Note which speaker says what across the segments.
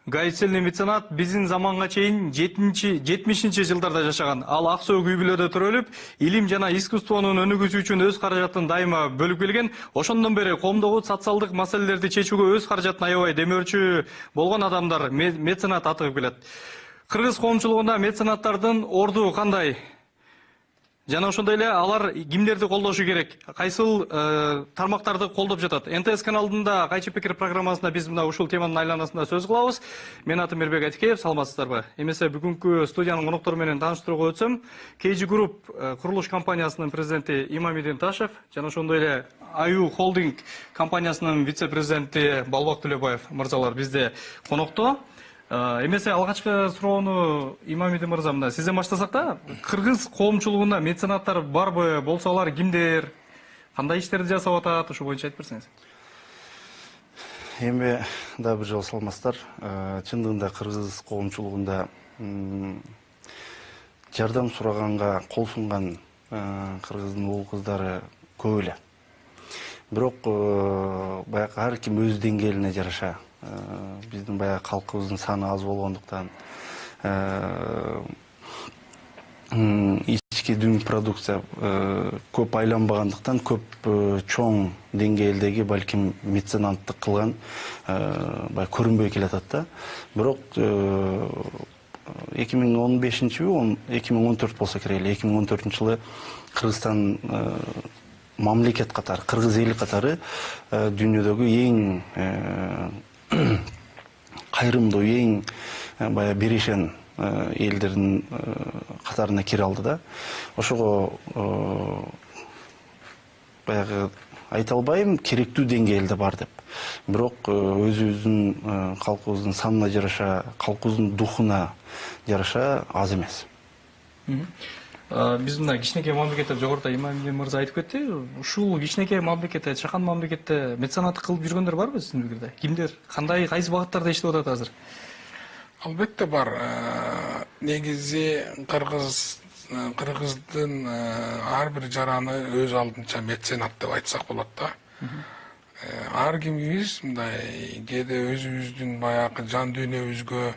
Speaker 1: Гаитселный меценат биздин заманга чейин 70 жылдарда жашаган. Ал ак суу үй-бүлөдө төрөлүп, илим жана искусствонун өнүгүүсү үчүн өз каражатын дайыма бөлүп келген. Ошондон бери коомдогу социалдык маселелерди чечүүгө өз каражатын аябай демөөрчү болгон адамдар меценат атыгып келет. Кыргыз коомчулугунда меценаттардын орду кандай? Жана ошондой эле алар кимдерди колдошу керек? Кайсыл тармактарды колдоп жатат? НТС каналында Кайчы пикир программасында биз мына ушул теманын айланасында сөз кылабыз. Мен атым Эрбек Атикеев, саламатсыздарбы? Эмесе бүгүнкү студиянын коноктору менен тааныштырууга өтсөм, KG Group курулуш компаниясынын президенти Имамидин Ташев жана ошондой эле Аю Холдинг компаниясынын вице-президенти Балбак Төлөбаев мырзалар бизде конокто. Эмесе алгачкы суроону Имамидин мырза мына сизден баштасак да, кыргыз коомчулугунда меценаттар барбы, болсо алар кимдер, кандай иштерди жасап атат, ошо боюнча айтып берсеңиз.
Speaker 2: Эми да бир жолу саламатсыздар. Чындыгында кыргыз коомчулугунда жардам сураганга кол сунган кыргыздын уул кыздары көп эле. Бирок баягы ар ким өз деңгээлине жараша биздин баягы калкыбыздын саны аз болгондуктан ички дүң продукция көп айланбагандыктан көп чоң деңгээлдеги балким меценаттык кылган баягы көрүнбөй келатат да. Бирок 2015-жылы 2014 болсо керек эле 2014-жылы Кыргызстан мамлекет катары, кыргыз эли катары дүйнөдөгү эң кайрымдуу, эң баягы беришен элдердин катарына кире алды да. Ошого баягы айта албайм, керектүү деңгээлде бар деп. Бирок өзүбүздүн калкыбыздын санына жараша, калкыбыздын духуна жараша аз эмес.
Speaker 1: Биз мына кичинекей мамлекетте жогоруда Имамидин мырза айтып кетти. Ушул кичинекей мамлекетте, чакан мамлекетте меценаттык кылып жүргөндөр барбы сиздин пикирде? Кимдер? Кандай, кайсы багыттарда иштеп атат азыр?
Speaker 3: Албетте бар. Негизи кыргыздын ар бир жараны өз алдынча меценат деп айтсак болот да. Ар кимибиз мындай кээде өзүбүздүн баягы жан дүйнөбүзгө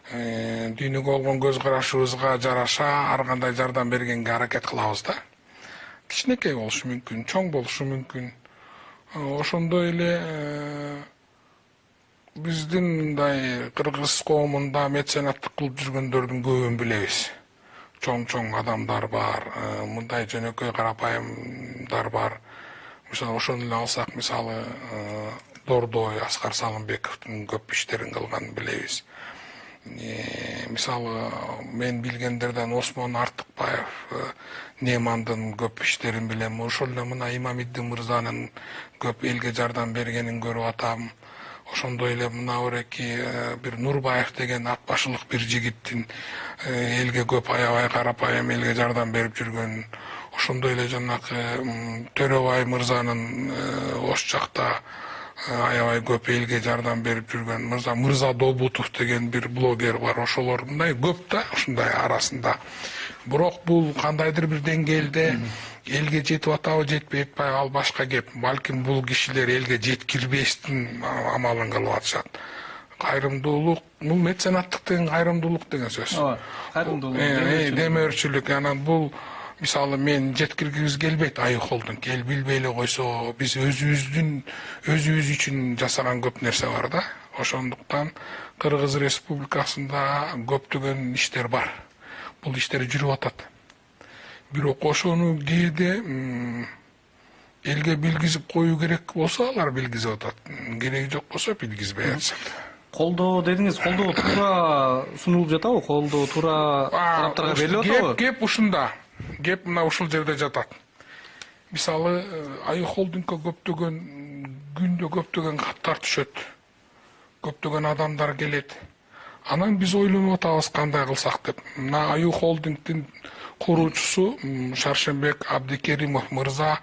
Speaker 3: дүйнөгө болгон көз карашыбызга жараша ар кандай жардам бергенге аракет кылабыз да. Кичинекей болушу мүмкүн, чоң болушу мүмкүн. Ошондой эле биздин мындай кыргыз коомунда меценаттык кылып жүргөндөрдүн көбүн билебиз. Чоң адамдар бар, мындай жөнөкөй карапайымдар бар. Мисалы ошону эле алсак, мисалы Дордой Аскар Салымбековдун көп иштерин кылганын билебиз. Мисалы мен билгендерден Осмон Артыкбаев, Немандын көп иштерин билем. Ошол эле мына Имамидин мырзанын көп элге жардам бергенин көрүп атам. Ошондой эле мына ореки бир Нурбаев деген ат башылык бир жигиттин элге көп аябай карапайым элге жардам берип жүргөнүн. Ошондой эле жанакы Төрөбай мырзанын ош жакта аябай көп элге жардам берип жүргөн Мырза Добутов деген бир блогер бар. Ошолор мындай көп да ушундай арасында. Бирок бул кандайдыр бир деңгээлде элге жетип атабы, жетпей атпайбы ал башка кеп. Балким бул кишилер элге жеткирбестин амалын кылып атышат. Кайрымдуулук, бул меценаттык деген кайрымдуулук деген сөз.
Speaker 1: Кайрымдуулук,
Speaker 3: демөөрчүлүк. Анан бул мисалы мен жеткиргибиз келбейт Аю Холдинг. Эл билбей эле койсо, биз өзүбүз үчүн жасаган көп нерсе бар да. Ошондуктан Кыргыз Республикасында көптөгөн иштер бар. Бул иштер жүрүп атат. Бирок ошону кээде элге билгизип коюу керек болсо алар билгизип атат. Кереги жок болсо билгизбей атышат.
Speaker 1: Колдоо дедиңиз, колдоо туура сунулуп жатабы? Колдоо туура тараптарга берилип атабы?
Speaker 3: Кеп ушунда. Кеп мына ушул жерде жатат. Мисалы Аю Холдингке көптөгөн күндө көптөгөн каттар түшөт. Көптөгөн адамдар келет. Анан биз ойлонуп атабыз кандай кылсак деп. Мына Аю Холдингдин куруучусу Шаршембек Абдикеримов мырза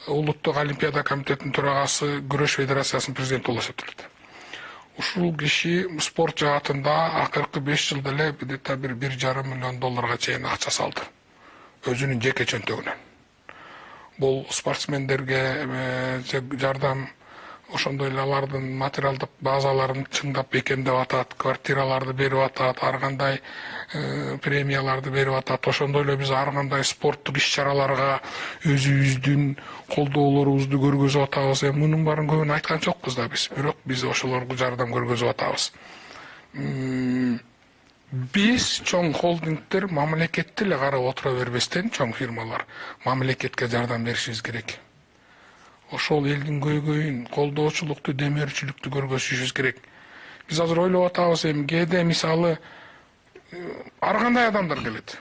Speaker 3: Улуттук Олимпиада комитетинин төрагасы, Күрөш федерациясынын президенти болуп эсептелет. Ушул киши спорт жаатында акыркы 5 жылда эле где-то бир $1,5 миллион чейин акча салды. Өзүнүн жеке чөнтөгүнөн. Бул спортсмендерге жардам ошондой эле алардын материалдык базаларын чыңдап бекемдеп атат, квартираларды берип атат, ар кандай премияларды берип атат. Ошондой эле биз ар кандай спорттук иш-чараларга өзүбүздүн колдоолорубузду көргөзүп атабыз. Мунун баарын көбүн айткан жокпуз да биз, бирок биз ошолорго жардам көргөзүп атабыз. Биз чоң холдингдер мамлекетти эле карап отура бербестен, чоң фирмалар мамлекетке жардам беришибиз керек. Ошол элдин көйгөйүн, колдоочулукту, демөөрчүлүктү көргөзүшүбүз керек. Биз азыр ойлоп атабыз, кээде мисалы ар кандай адамдар келет.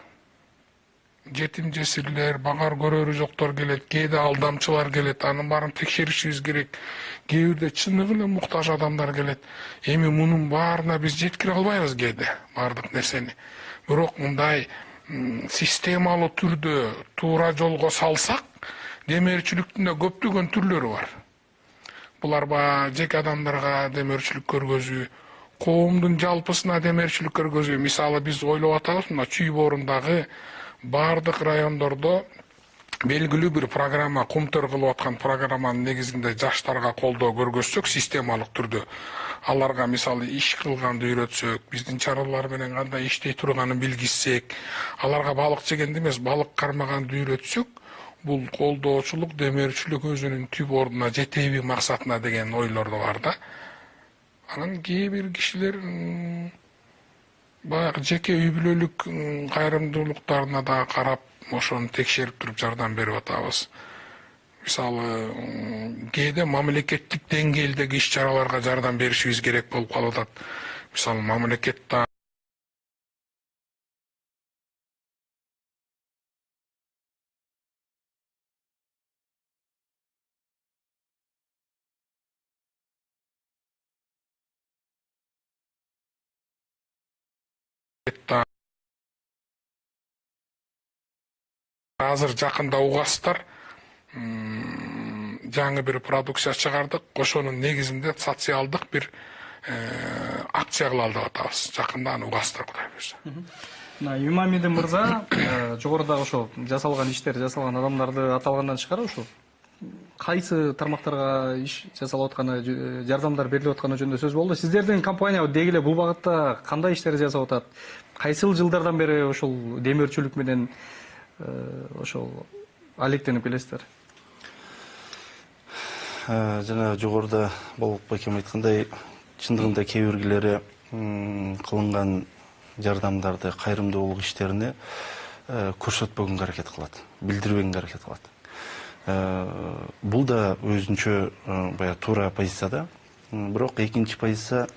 Speaker 3: Жетим жесирлер, багар көрөрү жоктор келет, кээде алдамчылар келет, анын баарын текшеришибиз керек. Кээ бирде чыныгы эле муктаж адамдар келет. Эми мунун баарына биз жеткире албайбыз кээде баардык нерсени. Бирок мындай системалуу түрдө туура жолго салсак, демөөрчүлүктүн да көптөгөн түрлөрү бар. Булар жеке адамдарга демөөрчүлүк көргөзүү, коомдун жалпысына демөөрчүлүк көргөзүү. Мисалы биз ойлоп атабыз, мына Чүй боорундагы бардык райондордо белгилүү бир программа, кумтөр кылып аткан программанын негизинде жаштарга колдоо көргөзсөк, системалык түрдө аларга мисалы иш кылганды үйрөтсөк, биздин чаралар менен кандай иштей турганын билгизсек, аларга балык жегенди эмес, балык кармаганды үйрөтсөк, бул колдоочулук, демөөрчүлүк өзүнүн түп ордуна жетеби максатына деген ойлор да бар да. Анан кээ бир кишилер баягы жеке үй бүлөлүк кайрымдуулуктарына да карап, ошону текшерип туруп жардам берип атабыз. Мисалы, кээде мамлекеттик деңгээлдеги иш-чараларга жардам беришибиз керек болуп калып атат. Мисалы, мамлекетте азыр жакында угасыздар жаңы бир продукция чыгардык. Ошонун негизинде социалдык бир акция кылалы деп атабыз. Жакында аны угасыздар, Кудай буйрса.
Speaker 1: Имамидин мырза жогоруда ошо жасалган иштер, жасалган адамдарды аталгандан тышкары ошо кайсы тармактарга иш жасалып атканы, жардамдар берилип атканы жөнүндө сөз болду. Сиздердин компания деги эле бул багытта кандай иштер жасап атат? Кайсыл жылдардан бери ошол демөөрчүлүк менен ошол алектенип келесиздер?
Speaker 2: Жана жогоруда Болот байкем айткандай, чындыгында кээ биргилери кылынган жардамдарды, кайрымдуулук иштерине көрсөтпөгөнгө аракет кылат, билдирбегенге аракет кылат. Бул да өзүнчө баягы туура позиция да. Бирок экинчи позиция,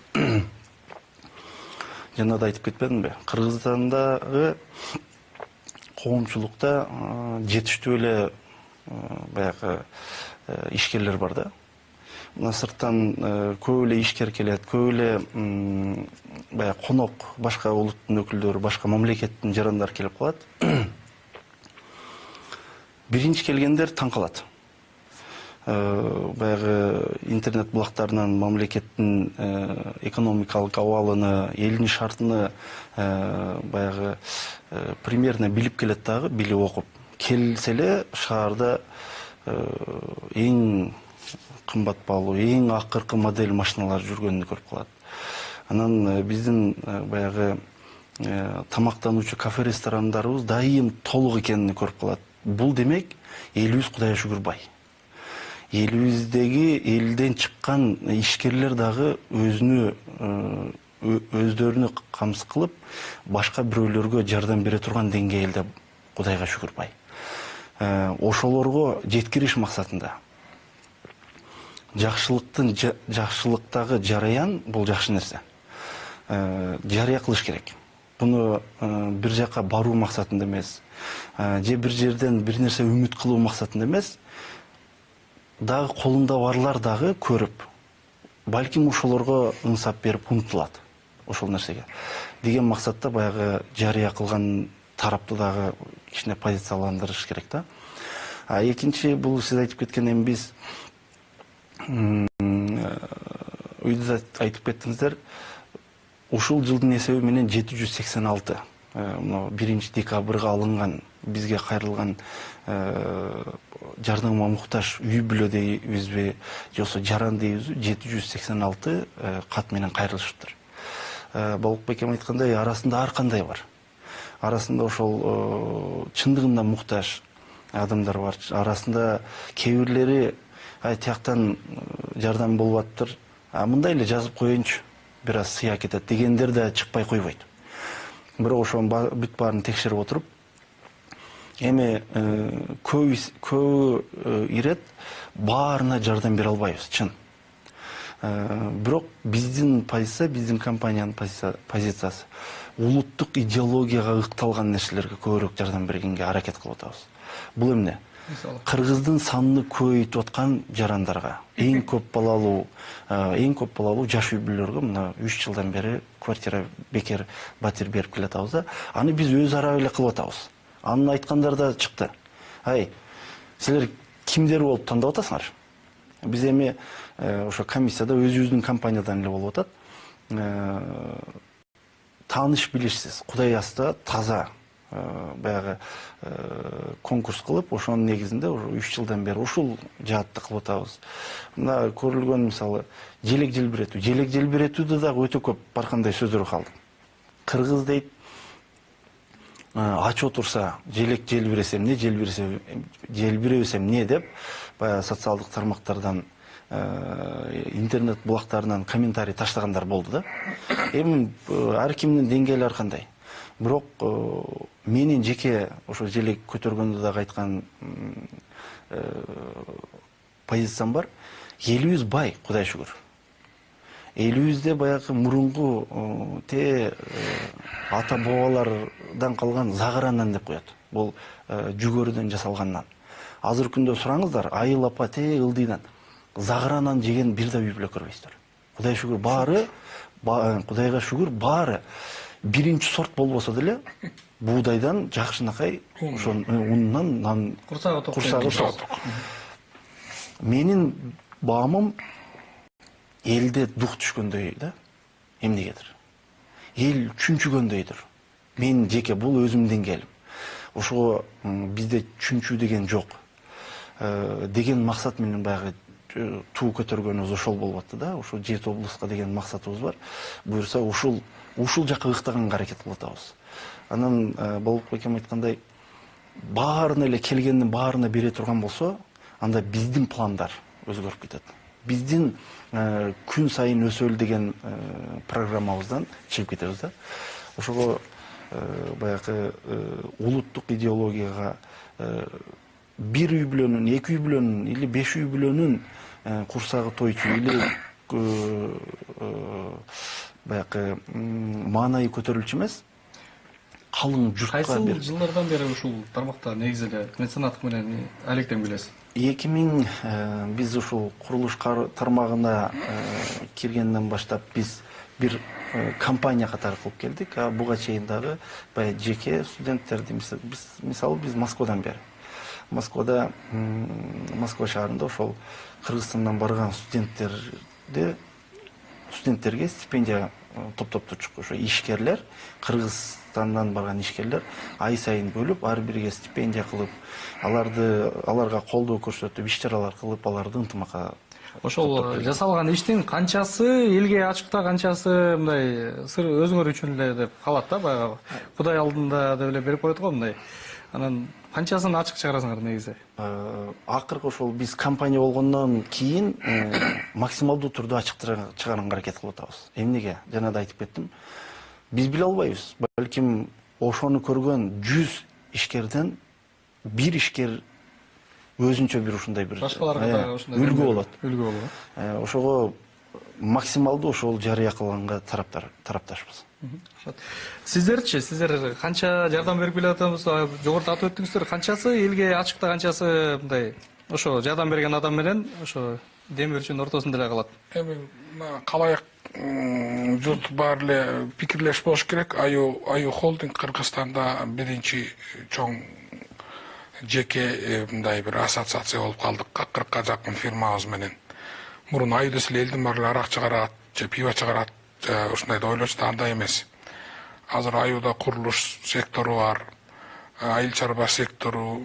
Speaker 2: жана да айтып кетпедимби? Кыргызстандагы коомчулукта жетиштүү эле баягы ишкерлер бар да. Мына сырттан көп эле ишкер келет, көп эле баягы конок, башка улуттун өкүлдөрү, башка мамлекеттин жарандары келип калат. Биринчи келгендер таң калат. Баягы интернет булактарынан мамлекеттин экономикалык абалыны, элдин шартыны баягы примерно билип келет дагы, билип окуп. Келсе эле шаарда эң кымбат баалуу, эң акыркы модель машиналар жүргөнүн көрүп калат. Анан биздин баягы тамактануучу кафе ресторандарыбыз дайым толук экенин көрүп калат. Бул демек элибиз Кудайга шүгүр бай. Элибиздеги элден чыккан ишкерлер дагы өздөрүнү камсыз кылып, башка бирөөлөргө жардам бере турган деңгээлде Кудайга шүгүр бай. Ошолорго жеткириш максатында жакшылыктагы жараян бул жакшы нерсе. Жарыя кылыш керек. Буну бир жака баруу максатында эмес, же бир жерден бир нерсе үмүт кылуу максатында эмес, дагы колунда барлар дагы көрүп, балким ошолорго ыңсап берип умтулат ошол нерсеге деген максатта баягы жарыя кылган тарапты дагы кичине позицияландырыш керек да. Экинчи, бул сиз айтып кеткен, эми биз үйдө айтып кеттиңиздер, ушул жылдын эсеби менен 786 1 декабрга алынган бизге кайрылган жардамга муктаж үй бүлө дейбизби же болбосо жаран дейбизби 786 кат менен кайрылышыптыр. Балыкбек эми айткандай арасында ар кандай бар. Арасында ошол чындыгында муктаж адамдар бар. Арасында кээ бирлери тияктан жардам болуп атыптыр. Мындай эле жазып коеюнчу, бир аз сыя кетет дегендер да чыкпай койбойт. Бирок ошонун бүт баарын текшерип отуруп, эми көбү ирет баарына жардам бере албайбыз, чын. Бирок биздин позиция, биздин компаниянын позициясы улуттук идеологияга ыкталган нерселерге көбүрөөк жардам бергенге аракет кылып атабыз. Бул эмне? Кыргыздын санын көбөйтүп аткан жарандарга, эң көп балалуу жаш үй бүлөлөргө мына 3 жылдан бери квартира бекер батир берип келатабыз да. Аны биз өз ара эле кылып атабыз. Анын айткандары да чыкты. Силер кимдер болуп тандап атасыңар? Биз эми ошо комиссияда өзүбүздүн компаниядан эле болуп атат. Тааныш билишсиз, Кудай аста таза баягы конкурс кылып, ошонун негизинде 3 жылдан бери ушул жаатты кылып атабыз. Мына көрүлгөн мисалы желек желбиретүүдө дагы өтө көп бар кандай сөздөр калды. Кыргыз дейт, ач отурса желек желбиресем не, желбиребесем не деп, баягы социалдык тармактардан, интернет булактарынан комментарий таштагандар болду да. Эми ар кимдин деңгээли ар кандай. Бирок менин жеке ошо желек көтөргөндө дагы айткан позициям бар. Элибиз бай, Кудай шүгүр. Элибизде баягы мурунку ата бабалардан калган загыранан деп коет. Бул жүгөрүдөн жасалгандан. Азыркы күндө сураңыздар, айыл апа ылдыйдан загыранан жеген бир да үй бүлө көрбөйсүздөр. Кудай шүгүр баары, Кудайга шүгүр баары биринчи сорт болбосо деле буудайдан жакшынакай ошо унунан нан курсагы ток. Менин баамым элде дух түшкөндөй да, эмнегедир. Эл чүнчүгөндөйдүр. Мен жеке бул өзүмдүн деңгээлим. Ошого бизде чүнчүү деген жок. Деген максат менен баягы туу көтөргөнүбүз ошол болуп атты да. Ошо 7 облуска деген максатыбыз бар. Буюрса ушул жакка ыктаганга аракет кылып атабыз. Анан Балыкбек айткандай, баарына эле келгендин баарына бере турган болсо, анда биздин пландар өзгөрүп кетет. Биздин күн сайын өсөлү деген программабыздан чыгып кетебиз да. Ошого баягы улуттук идеологияга бир үй бүлөнүн, 2 үй бүлөнүн или 5 үй бүлөнүн курсагы тойчу или баягы маанайы көтөрүлчү эмес, калың журтка
Speaker 1: кайсы жылдардан бери ушул тармакта негизи эле меценаттык менен алектенип келесиз?
Speaker 2: 2000 биз ушул курулуш тармагына киргенден баштап биз бир компания катары кылып келдик. Буга чейин дагы баягы жеке студенттерди мисалы биз Москвадан бери. Москва шаарында ошол Кыргызстандан барган студенттерге стипендия топтоп турчук. Ошо ишкерлер, Кыргызстандан барган ишкерлер ай сайын бөлүп, ар бирге стипендия кылып, аларга колдоо көрсөтүп, иш-чаралар кылып, аларды ынтымакка.
Speaker 1: Ошол жасалган иштин канчасы элге ачыкта, канчасы мындай сыр өзүңөр үчүн эле деп калат да, баягы Кудай алдында деп эле берип коет го мындай. Анан канчасын ачык чыгарасыңар негизи?
Speaker 2: Акыркы ошол биз компания болгондон кийин максималдуу түрдө ачык чыгарганга аракет кылып атабыз. Эмнеге? Жана да айтып кеттим. Биз биле албайбыз. Балким ошону көргөн 100 ишкерден бир ишкер өзүнчө бир ушундай бир
Speaker 1: башкаларга да ушундай
Speaker 2: үлгү болот.
Speaker 1: Ошого
Speaker 2: максималдуу ошол жарыя кылганга тарапташпыз.
Speaker 1: Сиздерчи, сиздер канча жардам берип келатабыз? Жогоруда атып өттүңүздөр, канчасы элге ачыкта, канчасы мындай ошо жардам берген адам менен ошо дем берүүчүнүн ортосунда эле калат?
Speaker 3: Эми калайык журт баары эле пикирлешип болуш керек. Аю холдинг Кыргызстанда биринчи чоң жеке мындай бир ассоциация болуп калдык. 40-ка жакын фирмабыз менен. Мурун аю десе элдин баары эле арак чыгарат, же пиво чыгарат, ушундай да ойлочу да, андай эмес. Азыр аюда курулуш сектору бар, айыл чарба сектору,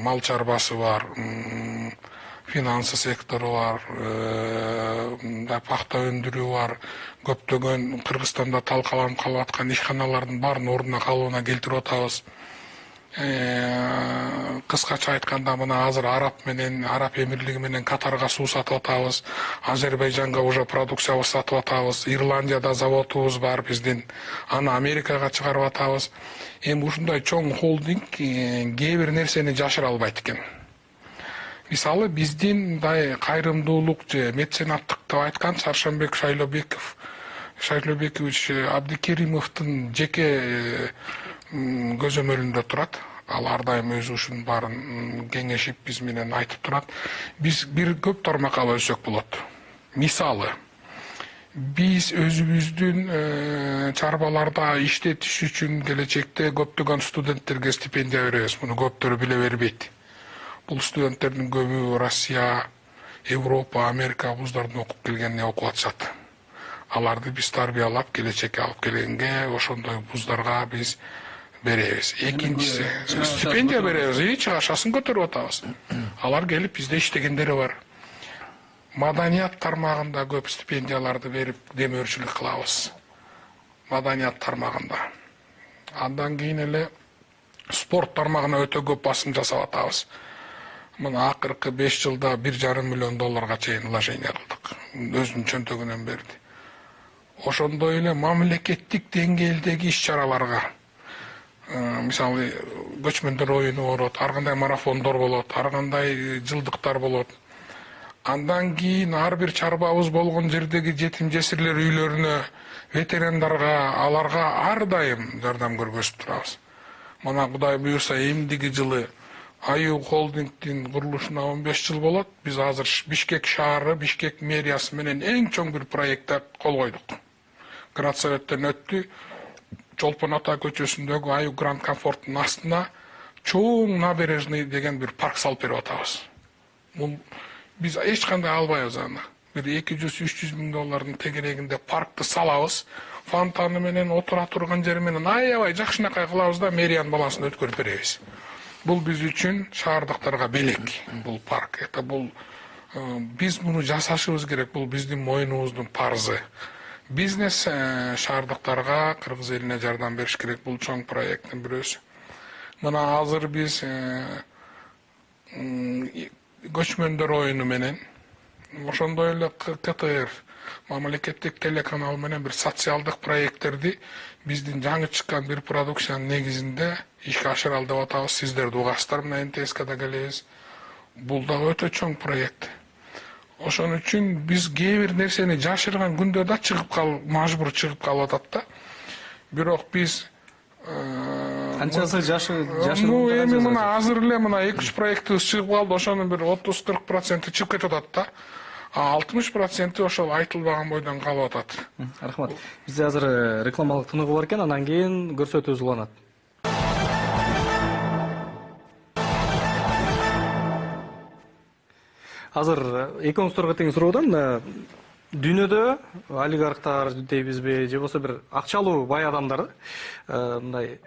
Speaker 3: мал чарбасы бар, финансы сектору бар, пахта өндүрүү бар, көптөгөн Кыргызстанда талкаланып калып аткан ишканалардын баарын ордуна калыбына келтирип атабыз. Кыскача айтканда мына азыр Араб Эмирлиги менен Катарга суу сатып атабыз. Азербайжанга уже продукциябызды сатып атабыз. Ирландияда заводубуз бар биздин. Аны Америкага чыгарып атабыз. Эми ушундай чоң холдинг кээ бир нерсени жашыра албайт экен. Мисалы биздин мындай кайрымдуулук же меценаттык деп айткан Саршанбек Шайлобекович Абдикеримовдун жеке көзөмөлүндө турат. Ал ар дайым өз ушунун баарын кеңешип биз менен айтып турат. Биз бир көп тармакка бөлсөк болот. Мисалы, биз өзүбүздүн чарбаларда иштетиш үчүн келечекте көптөгөн студенттерге стипендия беребиз. Муну көптөрү биле бербейт. Бул студенттердин көбү Россия, Европа, Америка вуздарын окуп келгенде окуп атышат. Аларды биз тарбиялап, келечекке алып келгенге ошондой вуздарга биз беребиз. Экинчиси, стипендия беребиз, чыгашасын көтөрүп атабыз. Алар келип бизде иштегендери бар. Маданият тармагында көп стипендияларды берип демөөрчүлүк кылабыз. Маданият тармагында. Андан кийин эле спорт тармагына өтө көп басым жасап атабыз. Мына акыркы 5 жылда $1,5 миллион чейин вложение кылдык. Өзүнүн чөнтөгүнөн берди. Ошондой эле мамлекеттик деңгээлдеги иш-чараларга, мисалы көчмөндөр оюну болот, ар кандай марафондор болот, ар кандай жылдыктар болот. Андан кийин ар бир чарбабыз болгон жердеги жетим жесирлер үйлөрүнө, ветерандарга, аларга ар дайым жардам көргөзүп турабыз. Мына Кудай буюрса эмдиги жылы Аю холдингдин курулушуна 15 жыл болот. Биз азыр Бишкек шаары, Бишкек мэриясы менен эң чоң бир проектте кол койдук. Градсоветтен өттү. Чолпон ата көчөсүндөгү Аю Гранд Комфорттун астына чоң набережный деген бир парк салып берип атабыз. Биз эч кандай албайбыз аны. Бир $200-300 миң тегерегинде паркты салабыз. Фонтаны менен, отура турган жери менен аябай жакшынакай кылабыз да мэриянын баласын өткөрүп беребиз. Бул биз үчүн шаардыктарга белек. Бул парк. Это бул биз муну жасашыбыз керек. Бул биздин мойнубуздун парзы. Бизнес шаардыктарга, кыргыз элине жардам бериш керек. Бул чоң проекттин бирөөсү. Мына азыр биз көчмөндөр оюну менен, ошондой эле КТР, мамлекеттик телеканал менен бир социалдык проекттерди биздин жаңы чыккан бир продукциянын негизинде ишке ашыралы деп атабыз. Сиздерди угасыздар, мына НТСКда келебиз. Бул да өтө чоң проект. Ошон үчүн биз кээ бир нерсени жашырган күндө да мажбур чыгып калып атат да. Бирок биз
Speaker 1: канчасы жашырып?
Speaker 3: Эми мына азыр эле мына 2-3 проектибиз чыгып калды. Ошонун бир 30-40% чыгып кетип атат да. 60% ошол айтылбаган бойдон калып атат.
Speaker 1: Рахмат. Бизде азыр рекламалык тыныгы бар экен, андан кийин көрсөтүү уланат. Азыр экөөңүздөргө тең суроодан, дүйнөдө олигархтар дейбизби, же болбосо бир акчалуу бай адамдар мындай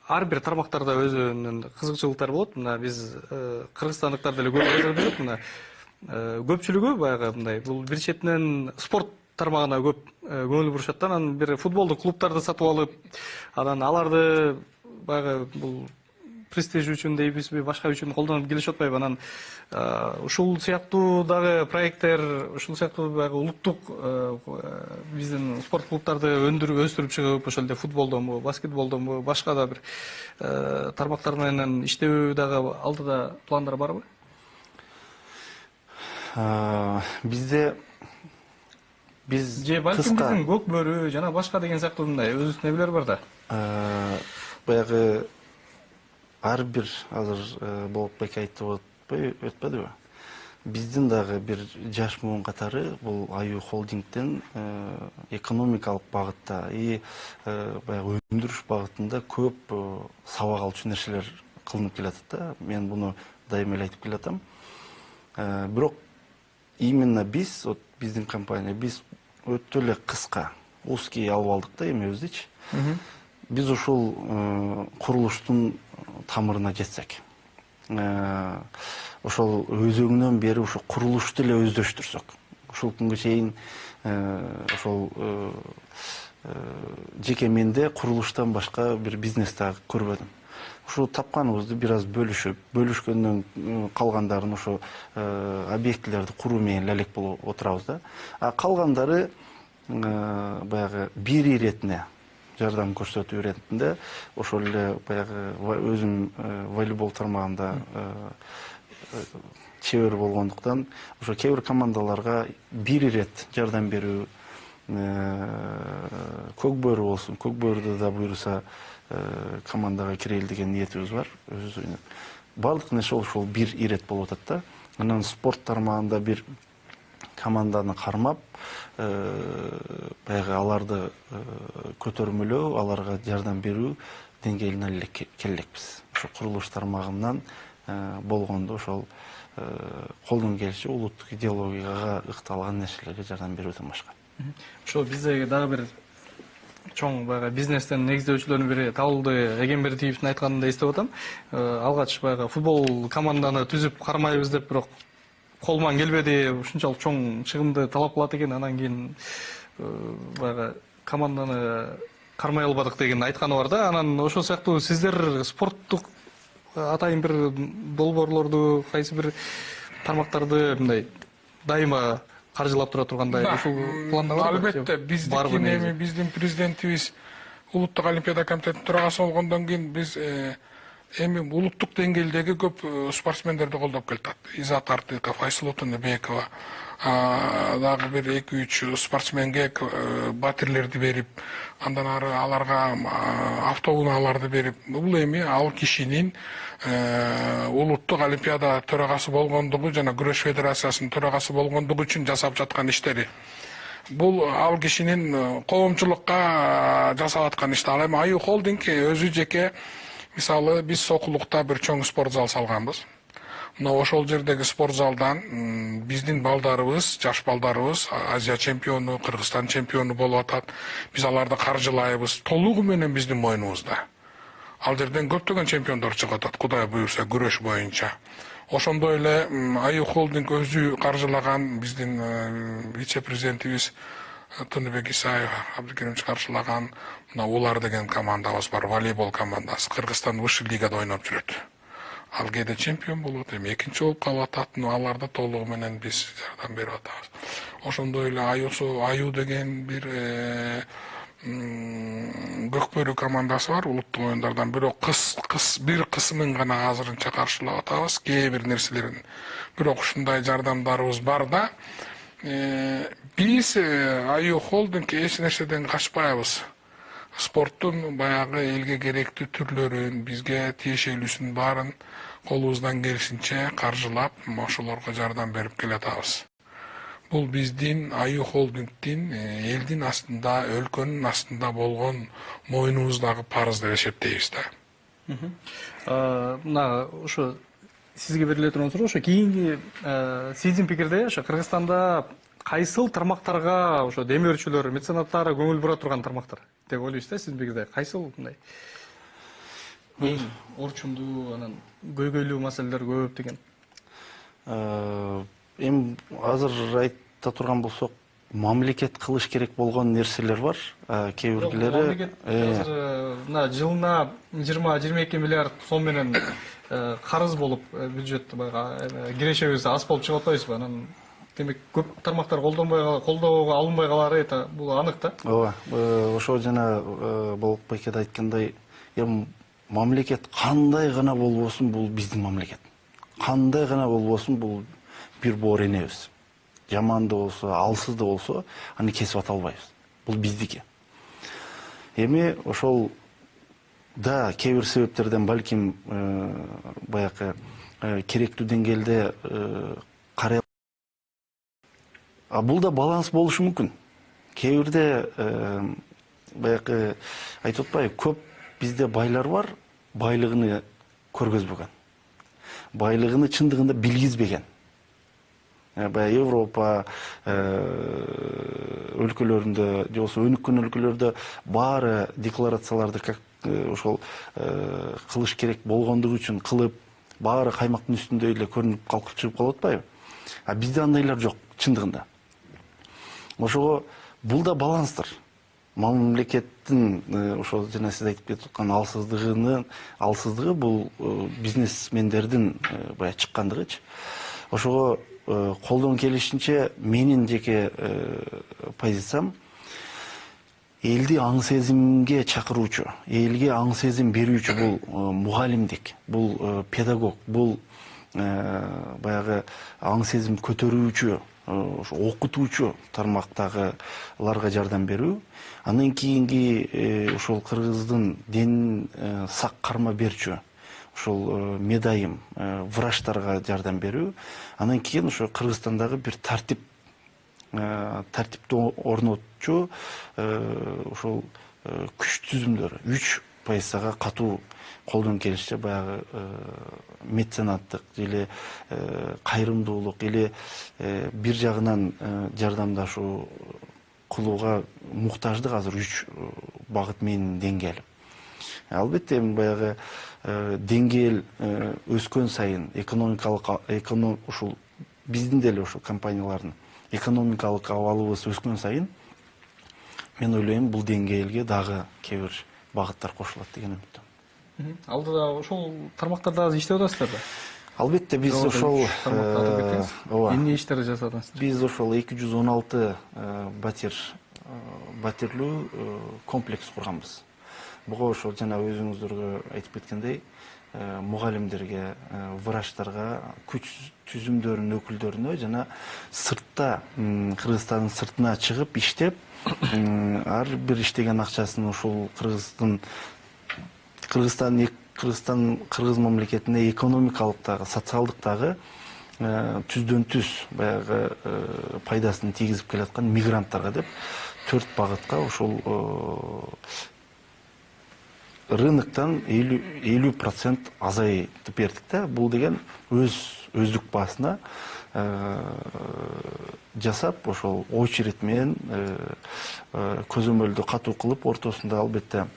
Speaker 1: ар бир тармактарда өзүнүн кызыкчылыктары болот. Мына биз кыргызстандыктар деле көп кызыгып, мына көпчүлүгү баягы мындай бул бир четинен спорт тармагына көп көңүл бурушат да, анан бир футболдук клубтарды сатып алып, анан аларды баягы бул престиж үчүн дейбизби, башка үчүн колдонуп келишип атпайбы? Анан ушул сыяктуу дагы проекттер, ушул сыяктуу баягы улуттук биздин спорт клубтарды өстүрүп чыгып, ошол эле футболдонбу, баскетболдонбу, башка да бир тармактар менен иштөө дагы алдыда пландар барбы?
Speaker 2: Бизде
Speaker 1: же балким биздин көк бөрү жана башка деген сыяктуу мындай өзүбүздүн небелер бар да.
Speaker 2: Баягы ар бир азыр Болотбек айтып өтпөдүбү? Биздин дагы бир жаш муун катары бул Аю холдингден экономикалык багытта баягы өндүрүш багытында көп сабак алчу нерселер кылынып келатат да. Мен буну дайыма эле айтып келатам. Бирок именно биздин компания, биз өтө эле кыска, узкий алып алдык да эми өзүбүзчү. Биз ушул курулуштун тамырына жетсек, ошол өзүңнөн бери ошо курулушту эле өздөштүрсөк, ушул күнгө чейин ошол жеке менде курулуштан башка бир бизнес дагы көрбөдүм. Ушул тапканыбызды бир аз бөлүшкөндөн калгандарын ошо объектилерди куруу менен элек болуп отурабыз да. А калгандары баягы бир иретине жардам көрсөтүү иретинде ошол эле баягы өзүм волейбол тармагында чебер болгондуктан ошо кээ бир командаларга бир ирет жардам берүү, көк бөрү болсун, көк бөрүдө да буюрса командага кирейли деген ниетибиз бар. Бардык нерсе ошол бир ирет болуп атат да. Анан спорт тармагында бир команданы кармап, баягы аларды көтөрмөлөө, аларга жардам берүү деңгээлине эле келелекпиз. Ошо курулуш тармагынан болгондо ошол колдон келиши улуттук идеологияга ыкталган нерселерге жардам берүүдөн башка.
Speaker 1: Ошо биздеги дагы бир чоң баягы бизнестен негиздөөчүлөрдүн бири Табылды Эгембердиевдин айтканын эстеп атам. Алгач баягы футбол команданы түзүп кармайбыз деп, бирок колунан келбеди, ушунчалык чоң чыгымды талап кылат экен, анан кийин баягы команданы кармай албадык деген айтканы бар да. Анан ошол сыяктуу сиздер спорттук атайын бир долбоорлорду, кайсы бир тармактарды мындай дайыма каржылап тура тургандай ушул планда барбы?
Speaker 3: Албетте, биздин президентибиз улуттук олимпиада комитетинин төрагасы болгондон кийин биз эми улуттук деңгээлдеги көп спортсмендерди колдоп келатат. Изат Артыков, Айсулуу Тыныбекова, дагы бир 2-3 спортсменге батирлерди берип, андан ары аларга автоунааларды берип, бул эми ал кишинин улуттук олимпиада төрагасы болгондугу жана күрөш федерациясынын төрагасы болгондугу үчүн жасап жаткан иштери. Бул ал кишинин коомчулукка жасап аткан ишти. Ал эми Аю холдинг өзү жеке, мисалы биз Сокулукта бир чоң спорт зал салганбыз. Мына ошол жердеги спорт залдан биздин балдарыбыз, жаш балдарыбыз Азия чемпиону, Кыргызстан чемпиону болуп атат. Биз аларды каржылайбыз, толугу менен биздин мойнубузда. Ал жерден көптөгөн чемпиондор чыгып атат, Кудай буюрса, күрөш боюнча. Ошондой эле Аю холдинг өзү каржылаган, биздин вице-президентибиз Тыныбек Исаев, Абдыкеримович каржылаган мына Улар деген командабыз бар, волейбол командасы. Кыргызстан высший лигада ойноп жүрөт. Ал кээде чемпион болуп, эми экинчи болуп калып атат. Аларды толугу менен биз жардам берип атабыз. Ошондой эле Аю деген бир көкбөрү командасы бар, улуттук оюндардан. Бирок бир кысмын гана азырынча каршылап атабыз, кээ бир нерселерин. Бирок ушундай жардамдарыбыз бар да. Биз Аю холдинг эч нерседен качпайбыз. Спорттун баягы элге керектүү түрлөрүн, бизге тиешелүүсүн баарын колубуздан келишинче каржылап, ошолорго жардам берип келатабыз. Бул биздин Аю холдингдин элдин астында, өлкөнүн астында болгон мойнубуздагы парыз деп эсептейбиз да.
Speaker 1: Мына ошо сизге бериле турган суроо, ошо кийинки сиздин пикирде ошо Кыргызстанда кайсыл тармактарга ошо демөөрчүлөр, меценаттар көңүл бура турган тармактар деп ойлойсуз да, сиздин пикирде? Кайсыл мындай эң орчундуу, анан көйгөйлүү маселелер көп деген?
Speaker 2: Эми азыр айта турган болсок, мамлекет кылыш керек болгон нерселер бар. Кээ биргилери
Speaker 1: мамлекет азыр мына жылына 20-22 миллиард сом менен карыз болуп бюджет баягы кирешебиз аз болуп чыгып атпайбызбы? Анан демек көп тармактар колдоого алынбай калары бул анык да.
Speaker 2: Ооба, ошо жана Болотбек эде айткандай, эми мамлекет кандай гана болбосун, бул биздин мамлекет. Кандай гана болбосун, бул бир боор энебиз. Жаман да болсо, алсыз да болсо, аны кесип ата албайбыз. Бул биздики. Эми ошол да кээ бир себептерден балким баягы керектүү деңгээлде карай. Бул да баланс болушу мүмкүн. Кээ бирде баягы айтып атпайбы, көп бизде байлар бар, байлыгын көргөзбөгөн. Байлыгын чындыгында билгизбеген. Баягы Европа өлкөлөрүндө, же болбосо өнүккөн өлкөлөрдө баары декларацияларды ошол кылыш керек болгондугу үчүн кылып, баары каймактын үстүндө эле көрүнүп калкып чыгып калып атпайбы? А бизде андайлар жок чындыгында. Ошого бул да баланстыр. Мамлекеттин ошол жана сиз айтып кетип аткан алсыздыгы бул бизнесмендердин баягы чыккандыгычы. Ошого колдон келишинче менин жеке позициям элди аң сезимге чакыруучу, элге аң сезим берүүчү бул мугалимдик, бул педагог, бул баягы аң сезим көтөрүүчү, окутуучу тармактагыларга жардам берүү. Андан кийинки ошол кыргыздын денин сак карма берчү, ошол медайым врачтарга жардам берүү. Андан кийин ошо Кыргызстандагы бир тартипти орнотчу ошол күч түзүмдөрү 3 позицияга катуу колдон келишче баягы меценаттык или кайрымдуулук или бир жагынан жардамдашуу кылууга муктаждык азыр 3 багыт менин деңгээлим. Албетте баягы деңгээл өскөн сайын ушул биздин деле ушул компаниялардын экономикалык абалыбыз өскөн сайын мен ойлойм бул деңгээлге дагы кээ бир багыттар кошулат деген үмүттөмүн.
Speaker 1: Алдыда ошол тармактарда азыр иштеп атасыздар да?
Speaker 2: Албетте биз ошол
Speaker 1: эмне иштерди жасадыңыздар?
Speaker 2: Биз ошол 216 батирлүү комплекс курганбыз. Буга ошол жана өзүңүздөргө айтып кеткендей, мугалимдерге, врачтарга, күч түзүмдөрүнүн өкүлдөрүнө жана сыртта Кыргызстандын сыртына чыгып иштеп, ар бир иштеген акчасын ошол Кыргыз мамлекетине экономикалык дагы, социалдык дагы түздөн түз баягы пайдасын тийгизип келаткан мигранттарга деп 4 багытка ошол рыноктон 50% азайтып бердик да. Бул деген өздүк баасына жасап, ошол очередь менен көзөмөлдү катуу кылып, ортосунда албетте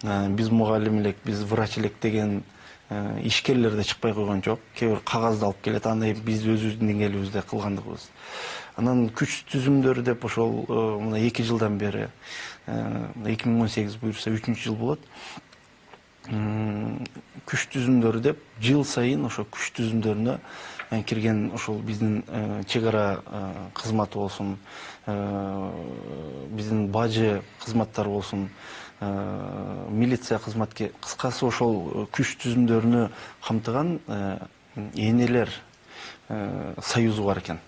Speaker 2: биз мугалим элек, биз врач элек деген ишкерлер да чыкпай койгон жок. Кээ бир кагазды алып келет, андай биз өзүбүздүн деңгээлибизде кылгандыгыбыз. Анан күч түзүмдөрү деп ошол мына 2 жылдан бери 2018 буюрса 3-жыл болот. Күч түзүмдөрү деп жыл сайын ошо күч түзүмдөрүнө кирген ошол биздин чек ара кызматы болсун, биздин бажы кызматтары болсун, милиция кызматке, кыскасы ошол күч түзүмдөрүнө камтыган энелер союзу бар экен.